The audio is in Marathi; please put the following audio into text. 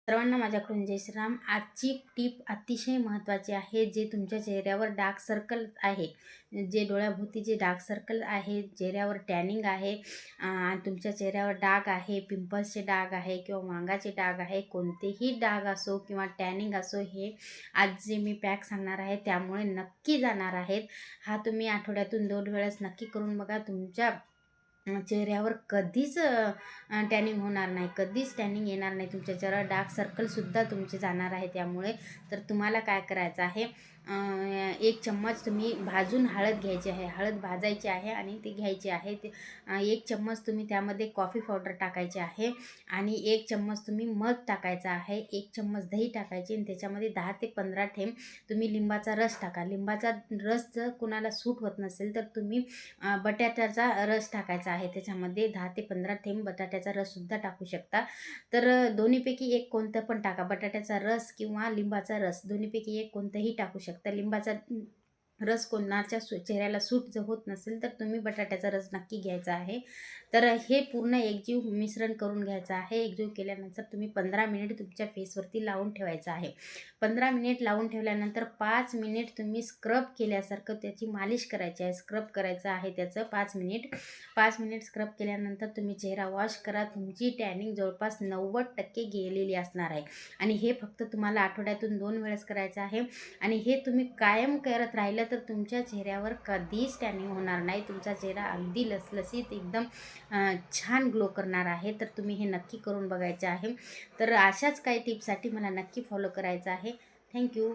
सर्वांना माझ्याकडून जय श्रीराम. आजची टीप अतिशय महत्त्वाची आहे. जे तुमच्या चेहऱ्यावर डार्क सर्कल आहे, जे डोळ्याभोवती जे डार्क सर्कल आहे, चेहऱ्यावर टॅनिंग आहे, तुमच्या चेहऱ्यावर डाग आहे, पिंपल्सचे डाग आहे किंवा वांगाचे डाग आहे, कोणतेही डाग असो किंवा टॅनिंग असो, हे आज जे मी पॅक सांगणार आहे त्यामुळे नक्की जाणार आहेत. हा तुम्ही आठवड्यातून 2 वेळेस नक्की करून बघा. तुमच्या चेहऱ्यावर कधीच टॅनिंग होणार नाही, कधीच टॅनिंग येणार नाही. तुमच्या चेहऱ्यावर डार्क सर्कलसुद्धा तुमचे जाणार आहे. त्यामुळे तर तुम्हाला काय करायचं आहे, 1 चम्मच तुम्ही भाजून हळद घ्यायची आहे, हळद भाजायची आहे आणि ती घ्यायची आहे. ते 1 चम्मच तुम्ही त्यामध्ये कॉफी पावडर टाकायची आहे आणि 1 चम्मच तुम्ही मध टाकायचा आहे, 1 चम्मच दही टाकायची आणि त्याच्यामध्ये 10 ते 15 थेंब तुम्ही लिंबाचा रस टाका. लिंबाचा रस जर कुणाला सूट होत नसेल तर तुम्ही बटाट्याचा रस टाकायचा आहे. त्याच्यामध्ये 10 ते 15 थेंब बटाट्याचा रससुद्धा टाकू शकता. तर दोन्हीपैकी एक कोणतं पण टाका, बटाट्याचा रस किंवा लिंबाचा रस, दोन्हीपैकी एक कोणतंही टाकू शकता. लिंबाचा रस कोणाच्या चेहऱ्याला सूट जर होत नसेल तर तुम्ही बटाट्याचा रस नक्की घ्यायचा आहे. तर हे पूर्ण एकजीव मिश्रण करून घ्यायचं आहे. एकजीव केल्यानंतर तुम्ही 15 मिनिट तुमच्या फेसवरती लावून ठेवायचं आहे. 15 मिनिट लावून ठेवल्यानंतर 5 मिनिट तुम्ही स्क्रब केल्यासारखं त्याची मालिश करायची आहे. स्क्रब करायचं आहे त्याचं 5 मिनिट. 5 मिनिट स्क्रब केल्यानंतर तुम्ही चेहरा वॉश करा. तुमची टॅनिंग जवळपास 90% गेलेली असणार आहे आणि हे फक्त तुम्हाला आठवड्यातून 2 वेळेस करायचं आहे आणि हे तुम्ही कायम करत राहिलं तर तुमच्या चेहऱ्यावर कधीच टॅनिंग होणार नाही. तुमचा चेहरा अगदी लसलसीत एकदम छान ग्लो करणार आहे. तर तुम्ही हे नक्की करून बघायचे आहे. तर अशाच काही टिप्ससाठी मला नक्की फॉलो करायचं आहे. थँक्यू.